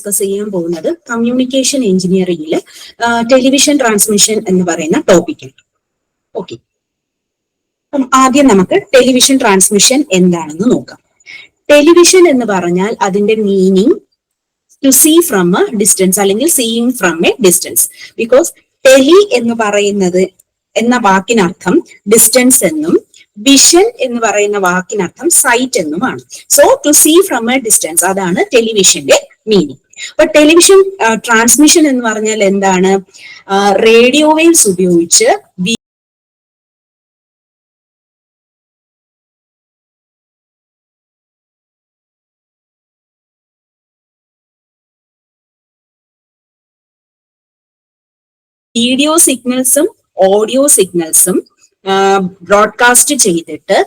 Discuss ചെയ്യാൻ പോകുന്നത് communication എഞ്ചിനീയറിംഗില് television transmission എന്ന് പറയുന്ന ടോപ്പിക്കാണ്. ഓക്കെ, അപ്പം ആദ്യം നമുക്ക് ടെലിവിഷൻ ട്രാൻസ്മിഷൻ എന്താണെന്ന് നോക്കാം. ടെലിവിഷൻ എന്ന് പറഞ്ഞാൽ അതിന്റെ meaning to see from a distance അല്ലെങ്കിൽ seeing from a distance. Because tele എന്ന് പറയുന്നത് എന്ന വാക്കിനർത്ഥം ഡിസ്റ്റൻസ് എന്നും വിഷൻ എന്ന് പറയുന്ന വാക്കിനർത്ഥം സൈറ്റ് എന്നുമാണ്. So to see from a distance, അതാണ് ടെലിവിഷന്റെ മീനിങ്. അപ്പൊ ടെലിവിഷൻ ട്രാൻസ്മിഷൻ എന്ന് പറഞ്ഞാൽ എന്താണ്? റേഡിയോ വേവ്സ് ഉപയോഗിച്ച് വീഡിയോ സിഗ്നൽസും ഓഡിയോ സിഗ്നൽസും ബ്രോഡ്കാസ്റ്റ് ചെയ്തിട്ട്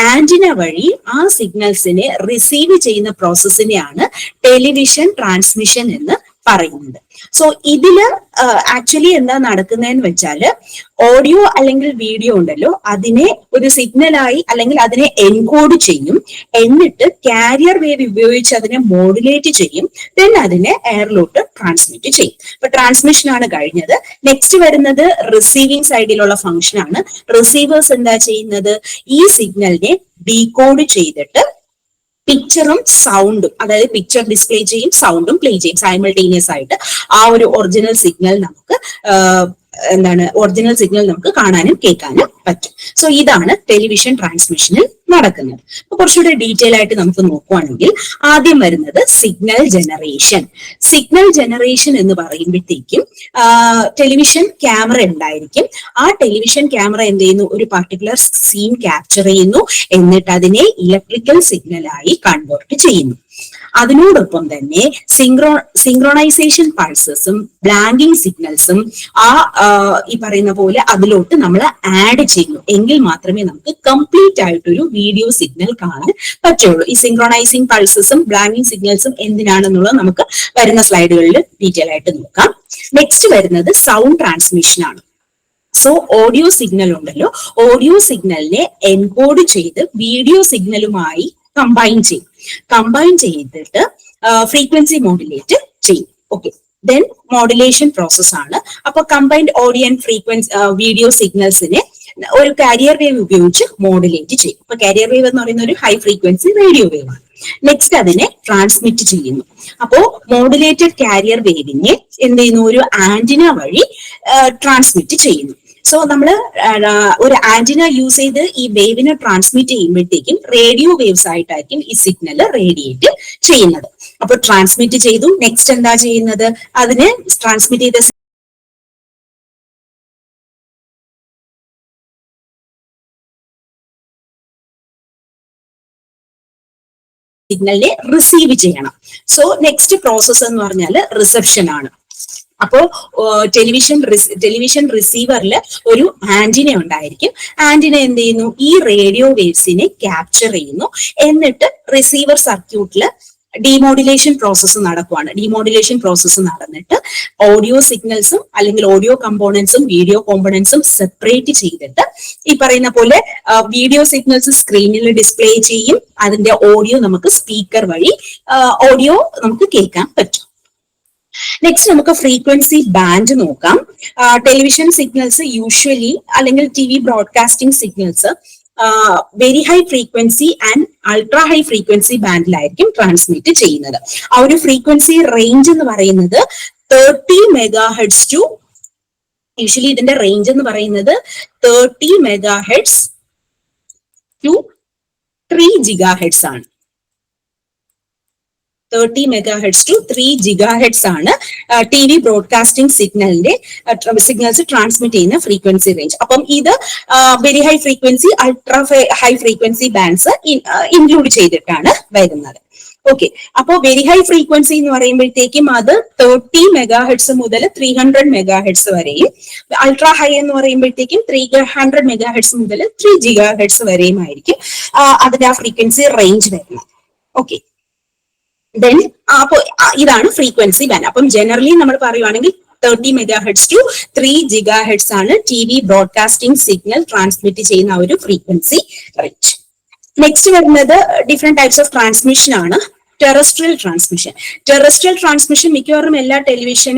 ആന്റിന വഴി ആ സിഗ്നൽസിനെ റിസീവ് ചെയ്യുന്ന പ്രോസസ്സിനെയാണ് ടെലിവിഷൻ ട്രാൻസ്മിഷൻ എന്ന് പറയുന്നത്. സോ ഇതില് ആക്ച്വലി എന്താ നടക്കുന്നതെന്ന് വെച്ചാല് ഓഡിയോ അല്ലെങ്കിൽ വീഡിയോ ഉണ്ടല്ലോ, അതിനെ ഒരു സിഗ്നലായി അല്ലെങ്കിൽ അതിനെ എൻകോഡ് ചെയ്യും, എന്നിട്ട് കാരിയർ വേവ് ഉപയോഗിച്ച് അതിനെ മോഡുലേറ്റ് ചെയ്യും, ദെൻ അതിനെ എയറിലോട്ട് ട്രാൻസ്മിറ്റ് ചെയ്യും. അപ്പൊ ട്രാൻസ്മിഷൻ ആണ് കഴിഞ്ഞത്. നെക്സ്റ്റ് വരുന്നത് റിസീവിംഗ് സൈഡിലുള്ള ഫംഗ്ഷൻ ആണ്. റിസീവേഴ്സ് എന്താ ചെയ്യുന്നത്? ഈ സിഗ്നലിനെ ഡീകോഡ് ചെയ്തിട്ട് പിക്ചറും സൗണ്ടും, അതായത് പിക്ചർ ഡിസ്പ്ലേ ചെയ്യും, സൗണ്ടും പ്ലേ ചെയ്യും സൈമൾട്ടേനിയസ് ആയിട്ട്. ആ ഒരു ഒറിജിനൽ സിഗ്നൽ നമുക്ക് ഒറിജിനൽ സിഗ്നൽ നമുക്ക് കാണാനും കേൾക്കാനും പറ്റും. സോ ഇതാണ് ടെലിവിഷൻ ട്രാൻസ്മിഷനിൽ നടക്കുന്നത്. അപ്പൊ കുറച്ചുകൂടെ ഡീറ്റെയിൽ ആയിട്ട് നമുക്ക് നോക്കുവാണെങ്കിൽ ആദ്യം വരുന്നത് സിഗ്നൽ ജനറേഷൻ. സിഗ്നൽ ജനറേഷൻ എന്ന് പറയുമ്പോഴത്തേക്കും ടെലിവിഷൻ ക്യാമറ ഉണ്ടായിരിക്കും. ആ ടെലിവിഷൻ ക്യാമറ എന്ത് ചെയ്യുന്നു? ഒരു പർട്ടിക്കുലർ സീൻ ക്യാപ്ചർ ചെയ്യുന്നു, എന്നിട്ട് അതിനെ ഇലക്ട്രിക്കൽ സിഗ്നലായി കൺവേർട്ട് ചെയ്യുന്നു. അതിനോടൊപ്പം തന്നെ സിങ്ക്രോണൈസേഷൻ പൾസസും ബ്ലാങ്കിങ് സിഗ്നൽസും ഈ പറയുന്ന പോലെ അതിലോട്ട് നമ്മൾ ആഡ് ചെയ്യുന്നു, എങ്കിൽ മാത്രമേ നമുക്ക് കംപ്ലീറ്റ് ആയിട്ടൊരു വീഡിയോ സിഗ്നൽ കാണാൻ പറ്റുള്ളൂ. ഈ സിങ്ക്രോണൈസിങ് പൾസസും ബ്ലാങ്കിങ് സിഗ്നൽസും എന്തിനാണെന്നുള്ളത് നമുക്ക് വരുന്ന സ്ലൈഡുകളിൽ ഡീറ്റെയിൽ ആയിട്ട് നോക്കാം. നെക്സ്റ്റ് വരുന്നത് സൗണ്ട് ട്രാൻസ്മിഷൻ ആണ്. സോ ഓഡിയോ സിഗ്നൽ ഉണ്ടല്ലോ, ഓഡിയോ സിഗ്നലിനെ എൻകോഡ് ചെയ്ത് വീഡിയോ സിഗ്നലുമായി കമ്പൈൻ ചെയ്തിട്ട് ഫ്രീക്വൻസി മോഡുലേറ്റ് ചെയ്യും. ഓക്കെ, ദെൻ മോഡുലേഷൻ പ്രോസസ് ആണ്. അപ്പൊ combined audio and frequency video സിഗ്നൽസിനെ ഒരു കാരിയർ വേവ് ഉപയോഗിച്ച് മോഡുലേറ്റ് ചെയ്യും. അപ്പൊ കാരിയർ വേവ് എന്ന് പറയുന്ന ഒരു ഹൈ ഫ്രീക്വൻസി റേഡിയോ വേവ് ആണ്. നെക്സ്റ്റ് അതിനെ ട്രാൻസ്മിറ്റ് ചെയ്യുന്നു. അപ്പോ മോഡുലേറ്റഡ് കാരിയർ വേവിനെ എന്ത് ചെയ്യുന്നു? ഒരു ആന്റിന വഴി ട്രാൻസ്മിറ്റ് ചെയ്യുന്നു. സോ നമ്മള് ഒരു ആന്റിന യൂസ് ചെയ്ത് ഈ വേവിനെ ട്രാൻസ്മിറ്റ് ചെയ്യുമ്പോഴത്തേക്കും റേഡിയോ വേവ്സ് ആയിട്ടായിരിക്കും ഈ സിഗ്നൽ റേഡിയേറ്റ് ചെയ്യുന്നത്. അപ്പൊ ട്രാൻസ്മിറ്റ് ചെയ്തു. നെക്സ്റ്റ് എന്താ ചെയ്യുന്നത്? അതിന് ട്രാൻസ്മിറ്റ് ചെയ്ത സിഗ്നലിനെ റിസീവ് ചെയ്യണം. സോ നെക്സ്റ്റ് പ്രോസസ് എന്ന് പറഞ്ഞാൽ റിസപ്ഷൻ ആണ്. അപ്പോ ടെലിവിഷൻ റിസീവറിൽ ഒരു ആന്റിന ഉണ്ടായിരിക്കും. ആന്റിന എന്ത് ചെയ്യുന്നു? ഈ റേഡിയോ വേവ്സിനെ ക്യാപ്ചർ ചെയ്യുന്നു, എന്നിട്ട് റിസീവർ സർക്യൂട്ടിൽ ഡിമോഡുലേഷൻ പ്രോസസ്സ് നടക്കുവാണ്. ഡിമോഡുലേഷൻ പ്രോസസ്സ് നടന്നിട്ട് ഓഡിയോ സിഗ്നൽസും അല്ലെങ്കിൽ ഓഡിയോ കമ്പോണൻസും വീഡിയോ കോമ്പോണൻസും സെപ്പറേറ്റ് ചെയ്തിട്ട് ഈ പറയുന്ന പോലെ വീഡിയോ സിഗ്നൽസ് സ്ക്രീനിൽ ഡിസ്പ്ലേ ചെയ്യും. അതിന്റെ ഓഡിയോ നമുക്ക് സ്പീക്കർ വഴി ഓഡിയോ നമുക്ക് കേൾക്കാൻ പറ്റും. നെക്സ്റ്റ് നമുക്ക് ഫ്രീക്വൻസി ബാൻഡ് നോക്കാം. ടെലിവിഷൻ സിഗ്നൽസ് യൂഷ്വലി അല്ലെങ്കിൽ T V broadcasting signals very high frequency and ultra high frequency ബാൻഡിലായിരിക്കും ട്രാൻസ്മിറ്റ് ചെയ്യുന്നത്. ആ ഒരു ഫ്രീക്വൻസി റേഞ്ച് എന്ന് പറയുന്നത് 30 MHz ടു, യൂഷ്വലി ഇതിന്റെ റേഞ്ച് എന്ന് പറയുന്നത് 30 MHz ടു 3 GHz ആണ്. 30 MHz ടു 3 GHz ആണ് T V broadcasting signals transmit ചെയ്യുന്ന ഫ്രീക്വൻസി റേഞ്ച്. അപ്പം ഇത് very high frequency, ultra high frequency bands include ചെയ്തിട്ടാണ് വരുന്നത്. ഓക്കെ, അപ്പോ വെരി ഹൈ ഫ്രീക്വൻസി എന്ന് പറയുമ്പോഴത്തേക്കും അത് 30 MHz മുതൽ 300 MHz വരെയും, അൾട്രാ ഹൈ എന്ന് പറയുമ്പോഴത്തേക്കും 300 MHz മുതൽ 3 GHz വരെയും ആയിരിക്കും അതിന്റെ ആ ഫ്രീക്വൻസി റേഞ്ച് വരുന്നത്. ഓക്കെ, ദെൻ അപ്പോ ഇതാണ് ഫ്രീക്വൻസി ബാൻഡ്. അപ്പം ജനറലി നമ്മൾ പറയുവാണെങ്കിൽ 30 MHz ടു 3 GHz ആണ് T V broadcasting signal transmit ചെയ്യുന്ന ഒരു ഫ്രീക്വൻസി റേഞ്ച്. നെക്സ്റ്റ് വരുന്നത് ഡിഫറെന്റ് ടൈപ്സ് ഓഫ് ട്രാൻസ്മിഷൻ ആണ്. ടെറസ്ട്രിയൽ ട്രാൻസ്മിഷൻ മിക്കവാറും എല്ലാ ടെലിവിഷൻ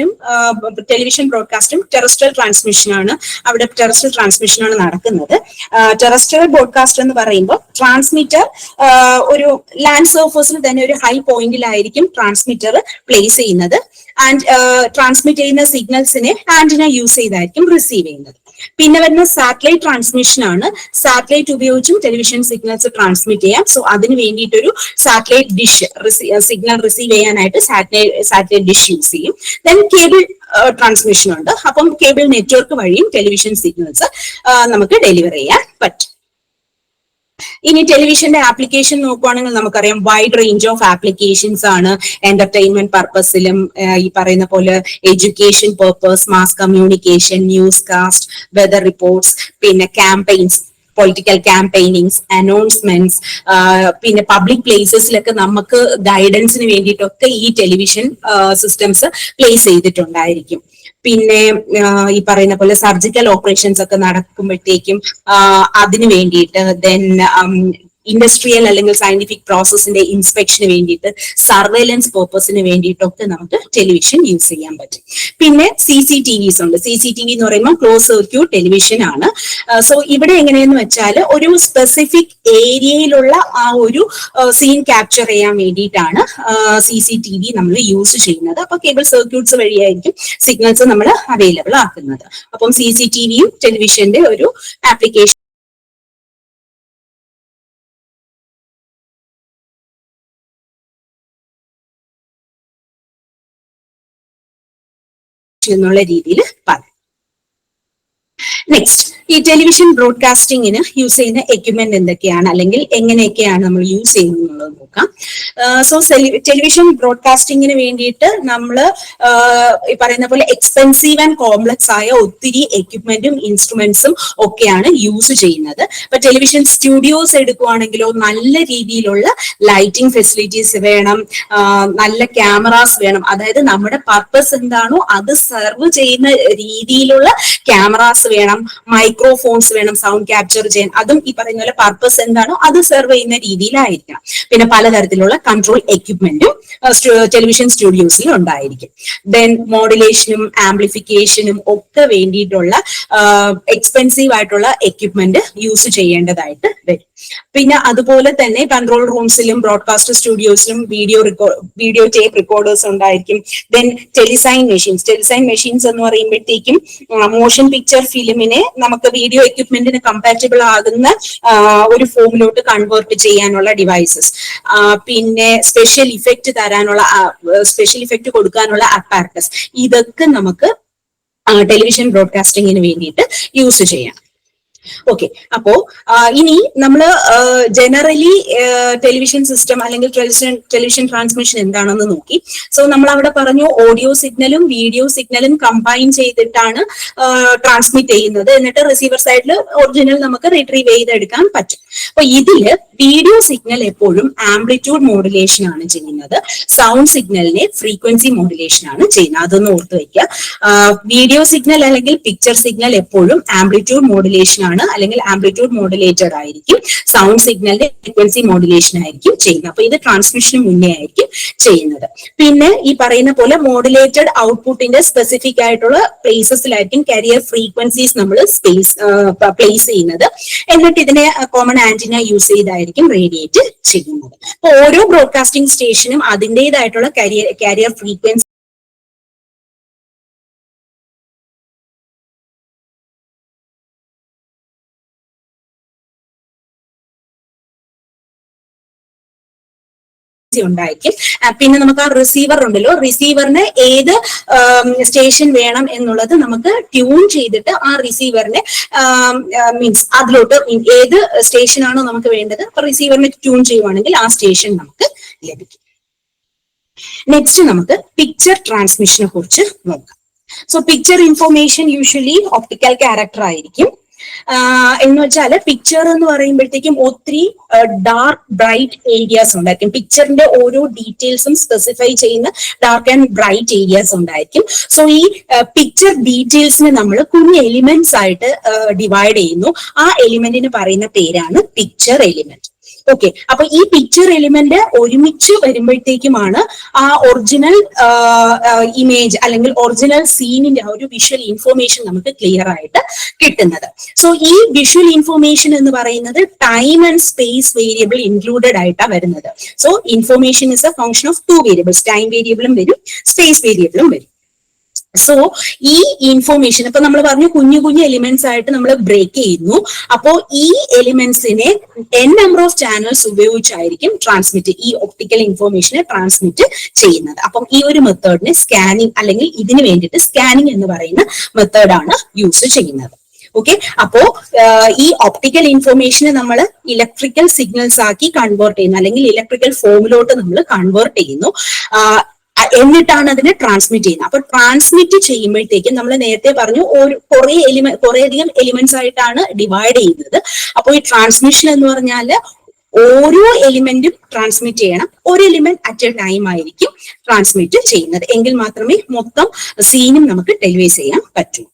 ബ്രോഡ്കാസ്റ്റും ടെറസ്ട്രിയൽ ട്രാൻസ്മിഷനാണ് നടക്കുന്നത്. ടെറസ്ട്രിയൽ ബ്രോഡ്കാസ്റ്റ് എന്ന് പറയുമ്പോൾ ട്രാൻസ്മിറ്റർ ഒരു ലാൻഡ് സർഫേസിൽ തന്നെ ഒരു ഹൈ പോയിന്റിലായിരിക്കും ട്രാൻസ്മിറ്റർ പ്ലേസ് ചെയ്യുന്നത്. ആൻഡ് ട്രാൻസ്മിറ്റ് ചെയ്യുന്ന സിഗ്നൽസിനെ ആന്റിന യൂസ് ചെയ്തായിരിക്കും റിസീവ് ചെയ്യുന്നത്. പിന്നെ വരുന്ന സാറ്റലൈറ്റ് ട്രാൻസ്മിഷൻ ആണ്. സാറ്റലൈറ്റ് ഉപയോഗിച്ചും ടെലിവിഷൻ സിഗ്നൽസ് ട്രാൻസ്മിറ്റ് ചെയ്യാം. സോ അതിന് വേണ്ടിയിട്ടൊരു സാറ്റലൈറ്റ് ഡിഷ് സിഗ്നൽ റിസീവ് ചെയ്യാനായിട്ട് സാറ്റലൈറ്റ് ഡിഷ് യൂസ് ചെയ്യും. ദെൻ കേബിൾ ട്രാൻസ്മിഷൻ ഉണ്ട്. അപ്പം കേബിൾ നെറ്റ്വർക്ക് വഴിയും ടെലിവിഷൻ സിഗ്നൽസ് നമുക്ക് ഡെലിവർ ചെയ്യാൻ പറ്റും. ഇനി ടെലിവിഷന്റെ ആപ്ലിക്കേഷൻ നോക്കുവാണെങ്കിൽ നമുക്കറിയാം വൈഡ് റേഞ്ച് ഓഫ് ആപ്ലിക്കേഷൻസ് ആണ്. എന്റർടൈൻമെന്റ് പർപ്പസിലും ഈ പറയുന്ന പോലെ education purpose, mass communication, news cast, weather reports, പിന്നെ ക്യാമ്പയിൻസ്, പൊളിറ്റിക്കൽ ക്യാമ്പയിനിങ്സ്, അനൗൺസ്മെന്റ്സ്, പിന്നെ പബ്ലിക് പ്ലേസസിലൊക്കെ നമുക്ക് ഗൈഡൻസിന് വേണ്ടിയിട്ടൊക്കെ ഈ ടെലിവിഷൻ സിസ്റ്റംസ് പ്ലേസ് ചെയ്തിട്ടുണ്ടായിരിക്കും. പിന്നെ ഈ പറയുന്ന പോലെ സർജിക്കൽ ഓപ്പറേഷൻസ് ഒക്കെ നടക്കുമ്പോഴത്തേക്കും അതിന് വേണ്ടിയിട്ട്, ദെൻ ഇൻഡസ്ട്രിയൽ അല്ലെങ്കിൽ സയന്റിഫിക് പ്രോസസ്സിന്റെ ഇൻസ്പെക്ഷന് വേണ്ടിയിട്ട്, സർവൈലൻസ് പർപ്പസിന് വേണ്ടിയിട്ടൊക്കെ നമുക്ക് ടെലിവിഷൻ യൂസ് ചെയ്യാൻ പറ്റും. പിന്നെ CCTVs ഉണ്ട്. CCTV എന്ന് പറയുമ്പോൾ ക്ലോസ് സർക്യൂട്ട് ടെലിവിഷൻ ആണ്. സോ ഇവിടെ എങ്ങനെയെന്ന് വെച്ചാൽ ഒരു സ്പെസിഫിക് ഏരിയയിലുള്ള ആ ഒരു സീൻ ക്യാപ്ചർ ചെയ്യാൻ വേണ്ടിയിട്ടാണ് CCTV നമ്മൾ യൂസ് ചെയ്യുന്നത്. അപ്പൊ കേബിൾ സർക്യൂട്ട്സ് വഴിയായിരിക്കും സിഗ്നൽസ് നമ്മൾ അവൈലബിൾ ആക്കുന്നത്. അപ്പം CCTVയും ടെലിവിഷന്റെ ഒരു ആപ്ലിക്കേഷൻ എന്നുള്ള രീതിയിൽ പറയാം. നെക്സ്റ്റ്, ഈ ടെലിവിഷൻ ബ്രോഡ്കാസ്റ്റിംഗിന് യൂസ് ചെയ്യുന്ന എക്യുപ്മെന്റ് എന്തൊക്കെയാണ്, അല്ലെങ്കിൽ എങ്ങനെയൊക്കെയാണ് നമ്മൾ യൂസ് ചെയ്യുന്നത് എന്നുള്ളത് നോക്കാം. സോ ടെലിവിഷൻ ബ്രോഡ്കാസ്റ്റിംഗിന് വേണ്ടിയിട്ട് നമ്മൾ ഈ പറയുന്ന പോലെ എക്സ്പെൻസീവ് ആൻഡ് കോംപ്ലക്സ് ആയ ഒത്തിരി എക്യുപ്മെന്റും ഇൻസ്ട്രുമെന്റ്സും ഒക്കെയാണ് യൂസ് ചെയ്യുന്നത്. ഇപ്പൊ ടെലിവിഷൻ സ്റ്റുഡിയോസ് എടുക്കുവാണെങ്കിലോ നല്ല രീതിയിലുള്ള ലൈറ്റിംഗ് ഫെസിലിറ്റീസ് വേണം, നല്ല ക്യാമറാസ് വേണം. അതായത് നമ്മുടെ പർപ്പസ് എന്താണോ അത് സെർവ് ചെയ്യുന്ന രീതിയിലുള്ള ക്യാമറാസ് വേണം, മൈക്രോഫോൺസ് വേണം സൗണ്ട് ക്യാപ്ചർ ചെയ്യാൻ. അതും ഈ പറയുന്ന പോലെ പർപ്പസ് എന്താണോ അത് സെർവ് ചെയ്യുന്ന രീതിയിലായിരിക്കണം. പിന്നെ പലതരത്തിലുള്ള കൺട്രോൾ എക്യുപ്മെന്റും ടെലിവിഷൻ സ്റ്റുഡിയോസിൽ ഉണ്ടായിരിക്കും. ദെൻ മോഡുലേഷനും ആംപ്ലിഫിക്കേഷനും ഒക്കെ വേണ്ടിയിട്ടുള്ള എക്സ്പെൻസീവ് ആയിട്ടുള്ള എക്യുപ്മെന്റ് യൂസ് ചെയ്യേണ്ടതായിട്ട് വരും. പിന്നെ അതുപോലെ തന്നെ കൺട്രോൾ റൂംസിലും ബ്രോഡ്കാസ്റ്റ് സ്റ്റുഡിയോസിലും വീഡിയോ ടേപ്പ് റെക്കോർഡേഴ്സ് ഉണ്ടായിരിക്കും. ദെൻ ടെലിസൈൻ മെഷീൻസ് എന്ന് പറയുമ്പോഴത്തേക്കും മോഷൻ പിക്ചർ ഫിലിമിനെ നമുക്ക് വീഡിയോ എക്യുപ്മെന്റിന് കമ്പാറ്റബിൾ ആകുന്ന ഒരു ഫോമിലോട്ട് കൺവേർട്ട് ചെയ്യാനുള്ള ഡിവൈസസ്, പിന്നെ സ്പെഷ്യൽ ഇഫക്റ്റ് കൊടുക്കാനുള്ള അപ്പാരറ്റസ്, ഇതൊക്കെ നമുക്ക് ടെലിവിഷൻ ബ്രോഡ്കാസ്റ്റിംഗിന് വേണ്ടിയിട്ട് യൂസ് ചെയ്യാം. ഓക്കെ, അപ്പോ ഇനി നമ്മള് ജനറലി ടെലിവിഷൻ സിസ്റ്റം അല്ലെങ്കിൽ ടെലിവിഷൻ ട്രാൻസ്മിഷൻ എന്താണെന്ന് നോക്കി. സോ നമ്മൾ അവിടെ പറഞ്ഞു ഓഡിയോ സിഗ്നലും വീഡിയോ സിഗ്നലും കമ്പൈൻ ചെയ്തിട്ടാണ് ട്രാൻസ്മിറ്റ് ചെയ്യുന്നത്. എന്നിട്ട് റിസീവർ സൈഡിൽ ഒറിജിനൽ നമുക്ക് റിട്രീവ് ചെയ്തെടുക്കാൻ പറ്റും. അപ്പൊ ഇതില് വീഡിയോ സിഗ്നൽ എപ്പോഴും ആംപ്ലിറ്റ്യൂഡ് മോഡുലേഷൻ ആണ് ചെയ്യുന്നത്, സൗണ്ട് സിഗ്നലിനെ ഫ്രീക്വൻസി മോഡുലേഷൻ ആണ് ചെയ്യുന്നത്. അതൊന്ന് ഓർത്ത് വയ്ക്കുക. വീഡിയോ സിഗ്നൽ അല്ലെങ്കിൽ പിക്ചർ സിഗ്നൽ എപ്പോഴും ആംപ്ലിറ്റ്യൂഡ് മോഡുലേഷൻ ആണ്, അല്ലെങ്കിൽ ആംപ്ലിറ്റ്യൂഡ് മോഡുലേറ്റഡ് ആയിരിക്കും. സൗണ്ട് സിഗ്നലിന്റെ ഫ്രീക്വൻസി മോഡുലേഷൻ ആയിരിക്കും ചെയ്യുന്നത്. അപ്പൊ ഇത് ട്രാൻസ്മിഷന് മുന്നേ ആയിരിക്കും ചെയ്യുന്നത്. പിന്നെ ഈ പറയുന്ന പോലെ മോഡുലേറ്റഡ് ഔട്ട്പുട്ടിന്റെ സ്പെസിഫിക് ആയിട്ടുള്ള പ്ലേസസിലായിരിക്കും കാരിയർ ഫ്രീക്വൻസീസ് നമ്മൾ പ്ലേസ് ചെയ്യുന്നത്. എന്നിട്ട് ഇതിനെ കോമൺ ആന്റിന യൂസ് ചെയ്തായിരിക്കും റേഡിയേറ്റ് ചെയ്യുന്നത്. അപ്പൊ ഓരോ ബ്രോഡ്കാസ്റ്റിംഗ് സ്റ്റേഷനും അതിൻ്റെതായിട്ടുള്ള കാരിയർ ഫ്രീക്വൻസി ഉണ്ടായിരിക്കും. പിന്നെ നമുക്ക് ആ റിസീവർ ഉണ്ടല്ലോ, റിസീവറിന് ഏത് സ്റ്റേഷൻ വേണം എന്നുള്ളത് നമുക്ക് ട്യൂൺ ചെയ്തിട്ട് ആ റിസീവറിനെ മീൻസ് അതിലോട്ട് ഏത് സ്റ്റേഷൻ ആണോ നമുക്ക് വേണ്ടത് റിസീവറിനെ ട്യൂൺ ചെയ്യുവാണെങ്കിൽ ആ സ്റ്റേഷൻ നമുക്ക് ലഭിക്കും. നെക്സ്റ്റ് നമുക്ക് പിക്ചർ ട്രാൻസ്മിഷനെ കുറിച്ച് നോക്കാം. So picture information usually optical character ആയിരിക്കും. എന്ന് വെച്ചാൽ പിക്ചർ എന്ന് പറയുമ്പോഴത്തേക്കും ഒത്തിരി ഡാർക്ക് ബ്രൈറ്റ് ഏരിയാസ് ഉണ്ടായിരിക്കും. പിക്ചറിന്റെ ഓരോ ഡീറ്റെയിൽസും സ്പെസിഫൈ ചെയ്യുന്ന ഡാർക്ക് ആൻഡ് ബ്രൈറ്റ് ഏരിയാസ് ഉണ്ടായിരിക്കും. സോ ഈ പിക്ചർ ഡീറ്റെയിൽസിനെ നമ്മൾ കുഞ്ഞ് എലിമെന്റ്സ് ആയിട്ട് ഡിവൈഡ് ചെയ്യുന്നു. ആ എലിമെന്റിന് പറയുന്ന പേരാണ് പിക്ചർ എലിമെന്റ്. ഓക്കെ, അപ്പൊ ഈ പിക്ചർ എലിമെന്റ് ഒരുമിച്ച് വരുമ്പോഴത്തേക്കുമാണ് ആ ഒറിജിനൽ ഇമേജ് അല്ലെങ്കിൽ ഒറിജിനൽ സീനിന്റെ ആ ഒരു വിഷ്വൽ ഇൻഫോർമേഷൻ നമുക്ക് ക്ലിയർ ആയിട്ട് കിട്ടുന്നത്. സോ ഈ വിഷ്വൽ ഇൻഫോർമേഷൻ എന്ന് പറയുന്നത് time and space variable included ആയിട്ടാണ് വരുന്നത്. So information is A function of two variables, time വേരിയബിളും വരും, സ്പേസ് വേരിയബിളും വരും. സോ ഈ ഇൻഫോർമേഷൻ ഇപ്പൊ നമ്മൾ പറഞ്ഞു കുഞ്ഞു കുഞ്ഞു എലിമെന്റ്സ് ആയിട്ട് നമ്മൾ ബ്രേക്ക് ചെയ്യുന്നു. അപ്പോ ഈ എലിമെന്റ്സിനെ നമ്പർ ഓഫ് ചാനൽസ് ഉപയോഗിച്ചായിരിക്കും ട്രാൻസ്മിറ്റ്, ഈ ഒപ്റ്റിക്കൽ ഇൻഫോർമേഷനെ ട്രാൻസ്മിറ്റ് ചെയ്യുന്നത്. അപ്പം ഈ ഒരു മെത്തേഡിനെ സ്കാനിങ് അല്ലെങ്കിൽ ഇതിന് വേണ്ടിയിട്ട് സ്കാനിങ് എന്ന് പറയുന്ന മെത്തേഡാണ് യൂസ് ചെയ്യുന്നത്. ഓക്കെ, അപ്പോ ഈ ഒപ്റ്റിക്കൽ ഇൻഫോർമേഷനെ നമ്മൾ ഇലക്ട്രിക്കൽ സിഗ്നൽസ് ആക്കി കൺവേർട്ട് ചെയ്യുന്നു, അല്ലെങ്കിൽ ഇലക്ട്രിക്കൽ ഫോമിലോട്ട് നമ്മൾ കൺവേർട്ട് ചെയ്യുന്നു, എന്നിട്ടാണ് അതിനെ ട്രാൻസ്മിറ്റ് ചെയ്യുന്നത്. അപ്പൊ ട്രാൻസ്മിറ്റ് ചെയ്യുമ്പോഴത്തേക്കും നമ്മൾ നേരത്തെ പറഞ്ഞു കുറേയധികം എലിമെന്റ്സ് ആയിട്ടാണ് ഡിവൈഡ് ചെയ്യുന്നത്. അപ്പോൾ ഈ ട്രാൻസ്മിഷൻ എന്ന് പറഞ്ഞാൽ ഓരോ എലിമെന്റും ട്രാൻസ്മിറ്റ് ചെയ്യണം, ഒരു എലിമെന്റ് അറ്റ് എ ടൈം ആയിരിക്കും ട്രാൻസ്മിറ്റ് ചെയ്യുന്നത്, എങ്കിൽ മാത്രമേ മൊത്തം സീനും നമുക്ക് ടെലിവൈസ് ചെയ്യാൻ പറ്റൂ.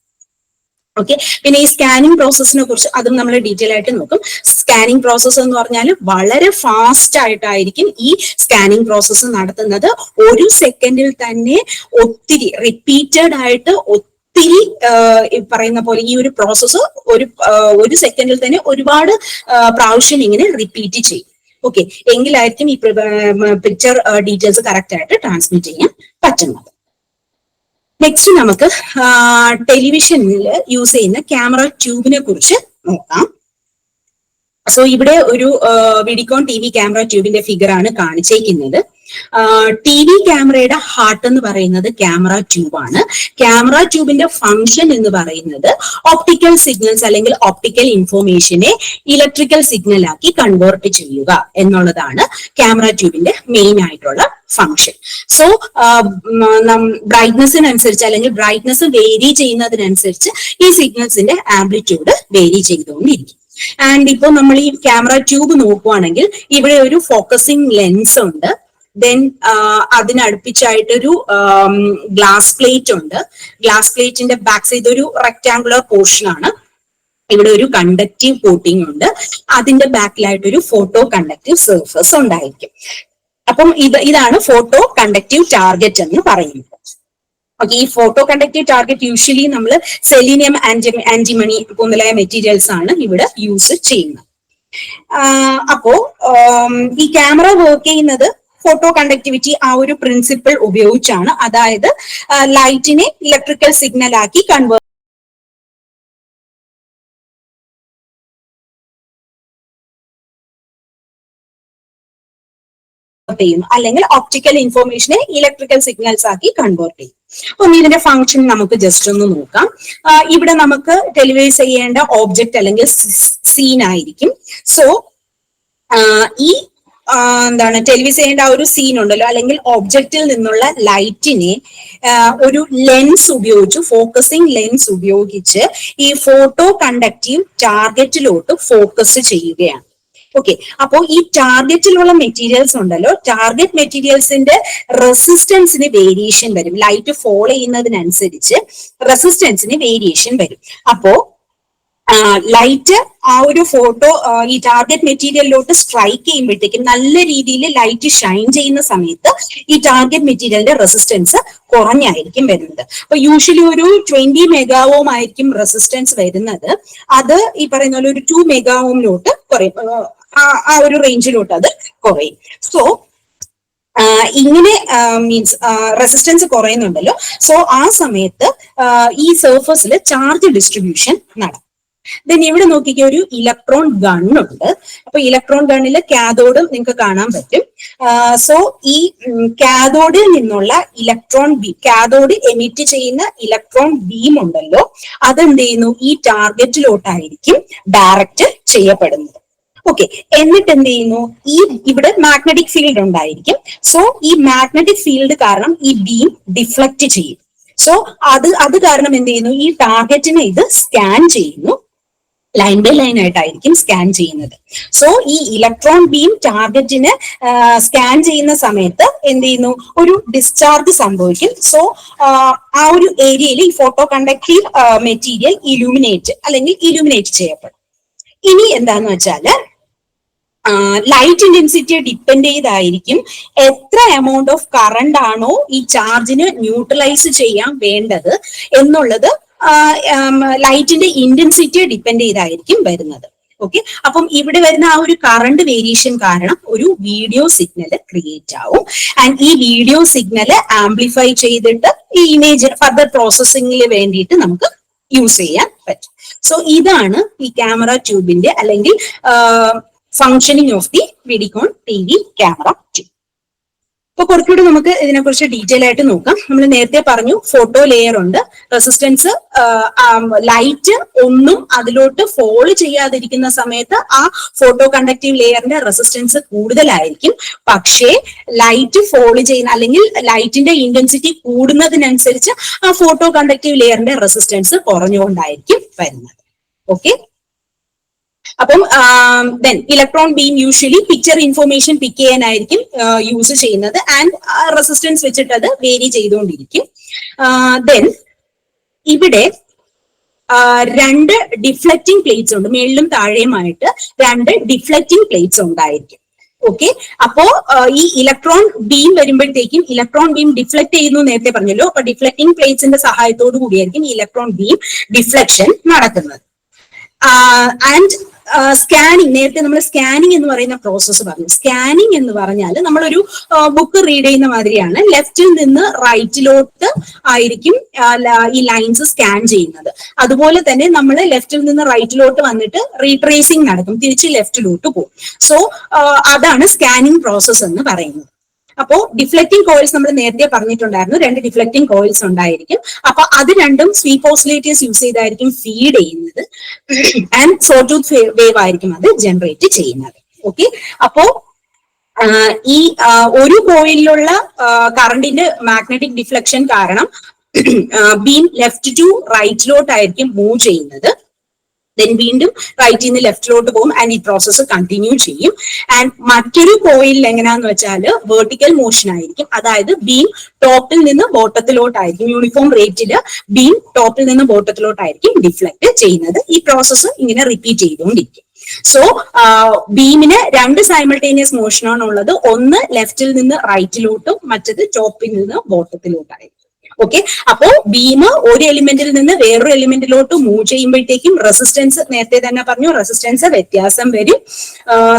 ഓക്കെ, പിന്നെ ഈ സ്കാനിങ് പ്രോസസ്സിനെ കുറിച്ച് അതും നമ്മൾ ഡീറ്റെയിൽ ആയിട്ട് നോക്കും. സ്കാനിങ് പ്രോസസ്സ് എന്ന് പറഞ്ഞാൽ വളരെ ഫാസ്റ്റ് ആയിട്ടായിരിക്കും ഈ സ്കാനിങ് പ്രോസസ്സ് നടത്തുന്നത്. ഒരു സെക്കൻഡിൽ തന്നെ ഒത്തിരി റിപ്പീറ്റഡ് ആയിട്ട് ഒത്തിരി പറയുന്ന പോലെ ഈ ഒരു പ്രോസസ്സ് ഒരു സെക്കൻഡിൽ തന്നെ ഒരുപാട് പ്രാവശ്യം ഇങ്ങനെ റിപ്പീറ്റ് ചെയ്യും. ഓക്കെ, എങ്കിലായിരിക്കും ഈ പിക്ചർ ഡീറ്റെയിൽസ് കറക്റ്റ് ആയിട്ട് ട്രാൻസ്മിറ്റ് ചെയ്യാൻ പറ്റുന്നത്. നെക്സ്റ്റ് നമുക്ക് ടെലിവിഷനിൽ യൂസ് ചെയ്യുന്ന ക്യാമറ ട്യൂബിനെ കുറിച്ച് നോക്കാം. സോ ഇവിടെ ഒരു വിഡിക്കോൺ ടി വി ക്യാമറ ട്യൂബിന്റെ ഫിഗർ ആണ് കാണിച്ചേക്കുന്നത്. ടി വി ക്യാമറയുടെ ഹാർട്ട് എന്ന് പറയുന്നത് ക്യാമറ ട്യൂബാണ്. ക്യാമറ ട്യൂബിന്റെ ഫംഗ്ഷൻ എന്ന് പറയുന്നത് ഒപ്റ്റിക്കൽ സിഗ്നൽസ് അല്ലെങ്കിൽ ഒപ്റ്റിക്കൽ ഇൻഫോർമേഷനെ ഇലക്ട്രിക്കൽ സിഗ്നൽ ആക്കി കൺവേർട്ട് ചെയ്യുക എന്നുള്ളതാണ് ക്യാമറ ട്യൂബിന്റെ മെയിൻ ആയിട്ടുള്ള ഫംഗ്ഷൻ. സോ ബ്രൈറ്റ്നസിനനുസരിച്ച് അല്ലെങ്കിൽ ബ്രൈറ്റ്നസ് വേരി ചെയ്യുന്നതിനനുസരിച്ച് ഈ സിഗ്നൽസിന്റെ ആംപ്ലിറ്റ്യൂഡ് വേരി ചെയ്തുകൊണ്ടിരിക്കും. ആൻഡ് ഇപ്പോൾ നമ്മൾ ഈ ക്യാമറ ട്യൂബ് നോക്കുവാണെങ്കിൽ ഇവിടെ ഒരു ഫോക്കസിംഗ് ലെൻസ് ഉണ്ട്, ദെൻ അതിനടുപ്പിച്ചായിട്ടൊരു ഗ്ലാസ് പ്ലേറ്റ് ഉണ്ട്. ഗ്ലാസ് പ്ലേറ്റിന്റെ ബാക്ക് സൈഡ് ഒരു റെക്ടാങ്കുലർ പോർഷൻ ആണ്. ഇവിടെ ഒരു കണ്ടക്റ്റീവ് കോട്ടിംഗ് ഉണ്ട്, അതിന്റെ ബാക്കിലായിട്ട് ഒരു ഫോട്ടോ കണ്ടക്റ്റീവ് സർഫസ് ഉണ്ടായിരിക്കും. അപ്പം ഇതാണ് ഫോട്ടോ കണ്ടക്റ്റീവ് ടാർഗറ്റ് എന്ന് പറയുന്നത്. ഓക്കെ, ഈ ഫോട്ടോ കണ്ടക്റ്റീവ് ടാർഗറ്റ് യൂഷ്വലി നമ്മൾ സെലീനിയം ആന്റിമണി മുതലായ മെറ്റീരിയൽസ് ആണ് ഇവിടെ യൂസ് ചെയ്യുന്നത്. അപ്പോ ഈ ക്യാമറ വർക്ക് ചെയ്യുന്നത് ഫോട്ടോ കണ്ടക്ടിവിറ്റി ആ ഒരു പ്രിൻസിപ്പിൾ ഉപയോഗിച്ചാണ്. അതായത് ലൈറ്റിനെ ഇലക്ട്രിക്കൽ സിഗ്നൽ ആക്കി കൺവേർട്ട് ചെയ്യുന്നു, അല്ലെങ്കിൽ ഒപ്റ്റിക്കൽ ഇൻഫോർമേഷനെ ഇലക്ട്രിക്കൽ സിഗ്നൽസ് ആക്കി കൺവേർട്ട് ചെയ്യും. അപ്പം ഇതിന്റെ ഫംഗ്ഷൻ നമുക്ക് ജസ്റ്റ് ഒന്ന് നോക്കാം. ഇവിടെ നമുക്ക് ടെലിവൈസ് ചെയ്യേണ്ട ഓബ്ജക്റ്റ് അല്ലെങ്കിൽ സീൻ ആയിരിക്കും. സോ ഈ ടെലിവൈസ് ചെയ്യേണ്ട ആ ഒരു സീൻ ഉണ്ടല്ലോ, അല്ലെങ്കിൽ ഒബ്ജക്റ്റിൽ നിന്നുള്ള ലൈറ്റിനെ ഒരു ലെൻസ് ഉപയോഗിച്ച്, ഫോക്കസിംഗ് ലെൻസ് ഉപയോഗിച്ച് ഈ ഫോട്ടോ കണ്ടക്റ്റീവ് ടാർഗറ്റിലോട്ട് ഫോക്കസ് ചെയ്യുകയാണ്. ഓക്കെ, അപ്പോ ഈ ടാർഗറ്റിലുള്ള മെറ്റീരിയൽസ് ഉണ്ടല്ലോ, ടാർഗറ്റ് മെറ്റീരിയൽസിന്റെ റെസിസ്റ്റൻസിന് വേരിയേഷൻ വരും. ലൈറ്റ് ഫോളോ ചെയ്യുന്നതിനനുസരിച്ച് റെസിസ്റ്റൻസിന് വേരിയേഷൻ വരും. അപ്പോ ലൈറ്റ് ആ ഒരു ഫോട്ടോ ഈ ടാർഗറ്റ് മെറ്റീരിയലിലോട്ട് സ്ട്രൈക്ക് ചെയ്യുമ്പോഴത്തേക്കും നല്ല രീതിയിൽ ലൈറ്റ് ഷൈൻ ചെയ്യുന്ന സമയത്ത് ഈ ടാർഗറ്റ് മെറ്റീരിയലിന്റെ റെസിസ്റ്റൻസ് കുറഞ്ഞായിരിക്കും വരുന്നത്. അപ്പൊ യൂഷ്വലി ഒരു 20 മെഗാവോം ആയിരിക്കും റെസിസ്റ്റൻസ് വരുന്നത്. അത് ഈ പറയുന്ന പോലെ ഒരു 2 മെഗാവോമിലോട്ട് കുറയും, ആ ഒരു റേഞ്ചിലോട്ട് അത് കുറയും. സോ ഇങ്ങനെ മീൻസ് റെസിസ്റ്റൻസ് കുറയുന്നുണ്ടല്ലോ. സോ ആ സമയത്ത് ഈ സർഫസിൽ ചാർജ് ഡിസ്ട്രിബ്യൂഷൻ നടക്കും. ദെൻ ഇവിടെ നോക്കിക്കുക, ഒരു ഇലക്ട്രോൺ ഗൺ ഉണ്ട്. അപ്പൊ ഇലക്ട്രോൺ ഗണ്ണില് കാഥോഡും നിങ്ങൾക്ക് കാണാൻ പറ്റും. സോ ഈ കാഥോഡിൽ നിന്നുള്ള ഇലക്ട്രോൺ ബീം, കാഥോഡ് എമിറ്റ് ചെയ്യുന്ന ഇലക്ട്രോൺ ബീം ഉണ്ടല്ലോ, അതെന്ത് ചെയ്യുന്നു, ഈ ടാർഗറ്റിലോട്ടായിരിക്കും ഡയറക്റ്റ് ചെയ്യപ്പെടുന്നത്. ഓക്കെ, എന്നിട്ട് എന്ത് ചെയ്യുന്നു, ഈ ഇവിടെ മാഗ്നറ്റിക് ഫീൽഡ് ഉണ്ടായിരിക്കും. സോ ഈ മാഗ്നറ്റിക് ഫീൽഡ് കാരണം ഈ ബീം ഡിഫ്ലക്ട് ചെയ്യും. സോ അത് കാരണം എന്ത് ചെയ്യുന്നു, ഈ ടാർഗറ്റിനെ ഇത് സ്കാൻ ചെയ്യുന്നു. ലൈൻ ബൈ ലൈൻ ആയിട്ടായിരിക്കും സ്കാൻ ചെയ്യുന്നത്. സോ ഈ ഇലക്ട്രോൺ ബീം ടാർഗറ്റിന് സ്കാൻ ചെയ്യുന്ന സമയത്ത് എന്ത് ചെയ്യുന്നു, ഒരു ഡിസ്ചാർജ് സംഭവിക്കും. സോ ആ ഒരു ഏരിയയിൽ ഈ ഫോട്ടോ കണ്ടക്റ്റീവ് മെറ്റീരിയൽ ഇലൂമിനേറ്റ് ചെയ്യപ്പെടും. ഇനി എന്താന്ന് വെച്ചാല് ലൈറ്റ് ഇന്റൻസിറ്റിയെ ഡിപ്പെൻഡ് ചെയ്തായിരിക്കും എത്ര എമൗണ്ട് ഓഫ് കറണ്ട് ആണോ ഈ ചാർജിന് ന്യൂട്രലൈസ് ചെയ്യാൻ വേണ്ടത് എന്നുള്ളത് ലൈറ്റിന്റെ ഇന്റൻസിറ്റിയെ ഡിപ്പെൻഡ് ചെയ്തായിരിക്കും വരുന്നത്. ഓക്കെ, അപ്പം ഇവിടെ വരുന്ന ആ ഒരു കറണ്ട് വേരിയേഷൻ കാരണം ഒരു വീഡിയോ സിഗ്നൽ ക്രിയേറ്റ് ആവും. ആൻഡ് ഈ വീഡിയോ സിഗ്നൽ ആംപ്ലിഫൈ ചെയ്തിട്ട് ഈ ഇമേജ് ഫർദർ പ്രോസസ്സിംഗിന് വേണ്ടിയിട്ട് നമുക്ക് യൂസ് ചെയ്യാൻ പറ്റും. സോ ഇതാണ് ഈ ക്യാമറ ട്യൂബിന്റെ അല്ലെങ്കിൽ functioning of the vidicon TV. Camera tube. അപ്പൊ കുറച്ചുകൂടി നമുക്ക് ഇതിനെക്കുറിച്ച് ഡീറ്റെയിൽ ആയിട്ട് നോക്കാം. നമ്മൾ നേരത്തെ പറഞ്ഞു ഫോട്ടോ ലെയർ ഉണ്ട്, റെസിസ്റ്റൻസ്, ലൈറ്റ് ഒന്നും അതിലോട്ട് ഫോളോ ചെയ്യാതിരിക്കുന്ന സമയത്ത് ആ ഫോട്ടോ കണ്ടക്റ്റീവ് ലെയറിന്റെ റെസിസ്റ്റൻസ് കൂടുതലായിരിക്കും. പക്ഷേ ലൈറ്റ് ഫോളോ ചെയ്യുന്ന അല്ലെങ്കിൽ ലൈറ്റിന്റെ ഇന്റൻസിറ്റി കൂടുന്നതിനനുസരിച്ച് ആ ഫോട്ടോ കണ്ടക്റ്റീവ് ലെയറിന്റെ റെസിസ്റ്റൻസ് കുറഞ്ഞുകൊണ്ടായിരിക്കും വരുന്നത്. ഓക്കെ, അപ്പം then electron beam usually picture information pick ചെയ്യാനായിരിക്കും യൂസ് ചെയ്യുന്നത്. ആൻഡ് റെസിസ്റ്റൻസ് വെച്ചിട്ട് അത് വേരി ചെയ്തുകൊണ്ടിരിക്കും. ദെൻ ഇവിടെ രണ്ട് ഡിഫ്ലക്റ്റിംഗ് പ്ലേറ്റ്സ് ഉണ്ട്, മേളിലും താഴെയുമായിട്ട് രണ്ട് ഡിഫ്ലക്റ്റിംഗ് പ്ലേറ്റ്സ് ഉണ്ടായിരിക്കും. ഓക്കെ, അപ്പോ ഈ ഇലക്ട്രോൺ ബീം വരുമ്പോഴത്തേക്കും ഇലക്ട്രോൺ ബീം ഡിഫ്ലക്ട് ചെയ്യുന്നു നേരത്തെ പറഞ്ഞല്ലോ. അപ്പൊ ഡിഫ്ലക്റ്റിംഗ് പ്ലേറ്റ്സിന്റെ സഹായത്തോടു കൂടിയായിരിക്കും ഇലക്ട്രോൺ ബീം ഡിഫ്ലക്ഷൻ നടക്കുന്നത്. ആൻഡ് സ്കാനിങ്, നേരത്തെ നമ്മൾ സ്കാനിങ് എന്ന് പറയുന്ന പ്രോസസ്സ് പറഞ്ഞു. സ്കാനിങ് എന്ന് പറഞ്ഞാൽ നമ്മളൊരു ബുക്ക് റീഡ് ചെയ്യുന്ന മാതിരിയാണ്. ലെഫ്റ്റിൽ നിന്ന് റൈറ്റിലോട്ട് ആയിരിക്കും ഈ ലൈൻസ് സ്കാൻ ചെയ്യുന്നത്. അതുപോലെ തന്നെ നമ്മൾ ലെഫ്റ്റിൽ നിന്ന് റൈറ്റിലോട്ട് വന്നിട്ട് റീട്രേസിംഗ് നടക്കും, തിരിച്ച് ലെഫ്റ്റിലോട്ട് പോകും. സോ അതാണ് സ്കാനിങ് പ്രോസസ്സ് എന്ന് പറയുന്നത്. അപ്പോ ഡിഫ്ലക്റ്റിംഗ് കോയിൽസ് നമ്മൾ നേരത്തെ പറഞ്ഞിട്ടുണ്ടായിരുന്നു, രണ്ട് ഡിഫ്ലക്റ്റിംഗ് കോയിൽസ് ഉണ്ടായിരിക്കും. അപ്പൊ അത് രണ്ടും സ്വീപ്പ് ഓസിലേറ്റേഴ്സ് യൂസ് ചെയ്തായിരിക്കും ഫീഡ് ചെയ്യുന്നത്. ആൻഡ് സോ ടൂത്ത് വേവ് ആയിരിക്കും അത് ജനറേറ്റ് ചെയ്യുന്നത്. ഓക്കെ, അപ്പോ ഈ ഒരു കോയിലുള്ള കറണ്ടിന്റെ മാഗ്നറ്റിക് ഡിഫ്ലക്ഷൻ കാരണം ബീം ലെഫ്റ്റ് ടു റൈറ്റിലോട്ടായിരിക്കും മൂവ് ചെയ്യുന്നത്. ദെൻ വീണ്ടും റൈറ്റിൽ നിന്ന് ലെഫ്റ്റിലോട്ട് പോകും ആൻഡ് ഈ പ്രോസസ്സ് കണ്ടിന്യൂ ചെയ്യും. ആൻഡ് മറ്റൊരു കോയിലിൽ എങ്ങനെയാന്ന് വെച്ചാൽ വെർട്ടിക്കൽ മോഷൻ ആയിരിക്കും. അതായത് ബീം ടോപ്പിൽ നിന്ന് ബോട്ടത്തിലോട്ടായിരിക്കും, യൂണിഫോം റേറ്റിൽ ബീം ടോപ്പിൽ നിന്ന് ബോട്ടത്തിലോട്ടായിരിക്കും ഡിഫ്ലക്ട് ചെയ്യുന്നത്. ഈ പ്രോസസ്സ് ഇങ്ങനെ റിപ്പീറ്റ് ചെയ്തുകൊണ്ടിരിക്കും. സോ ബീമിന് രണ്ട് സൈമൾട്ടേനിയസ് മോഷനാണ് ഉള്ളത്. ഒന്ന് ലെഫ്റ്റിൽ നിന്ന് റൈറ്റിലോട്ടും മറ്റത് ടോപ്പിൽ നിന്ന് ബോട്ടത്തിലോട്ടായിരിക്കും. ഓക്കെ, അപ്പോ ബീം ഒരു എലിമെന്റിൽ നിന്ന് വേറൊരു എലിമെന്റിലോട്ട് മൂവ് ചെയ്യുമ്പോഴത്തേക്കും റെസിസ്റ്റൻസ് നേരത്തെ തന്നെ പറഞ്ഞു, റെസിസ്റ്റൻസ് വ്യത്യാസം വരും.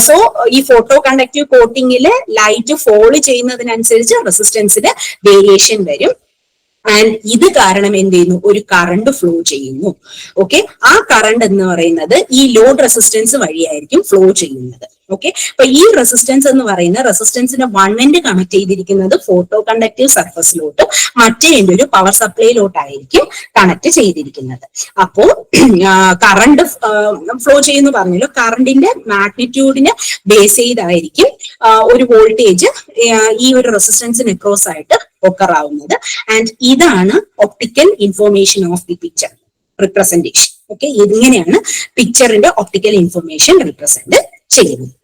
സോ ഈ ഫോട്ടോ കണ്ടക്റ്റീവ് കോട്ടിങ്ങില് ലൈറ്റ് ഫോളോ ചെയ്യുന്നതിനനുസരിച്ച് റെസിസ്റ്റൻസിന് വേരിയേഷൻ വരും. ആൻഡ് ഇത് കാരണം എന്ത് ചെയ്യുന്നു, ഒരു കറണ്ട് ഫ്ലോ ചെയ്യുന്നു. ഓക്കെ, ആ കറണ്ട് എന്ന് പറയുന്നത് ഈ ലോഡ് റെസിസ്റ്റൻസ് വഴിയായിരിക്കും ഫ്ലോ ചെയ്യുന്നത്. ഓക്കെ, അപ്പൊ ഈ റെസിസ്റ്റൻസ് എന്ന് പറയുന്ന റെസിസ്റ്റൻസിന്റെ വൺ എൻഡ് കണക്ട് ചെയ്തിരിക്കുന്നത് ഫോട്ടോ കണ്ടക്റ്റീവ് സർഫസിലോട്ട്, മറ്റേ എൻഡ് ഒരു പവർ സപ്ലൈയിലോട്ടായിരിക്കും കണക്ട് ചെയ്തിരിക്കുന്നത്. അപ്പോ കറണ്ട് ഫ്ലോ ചെയ്യുന്നു പറഞ്ഞല്ലോ, കറണ്ടിന്റെ മാഗ്നിറ്റ്യൂഡിനെ ബേസ് ചെയ്തായിരിക്കും ഒരു വോൾട്ടേജ് ഈ ഒരു റെസിസ്റ്റൻസിന് അക്രോസ് ആയിട്ട് ഒക്കർ ആവുന്നത്. ആൻഡ് ഇതാണ് optical information of the picture representation. Okay, ഇങ്ങനെയാണ് പിക്ചറിന്റെ ഒപ്റ്റിക്കൽ ഇൻഫോർമേഷൻ റിപ്രസെന്റ് ചെയ്യുന്നത്.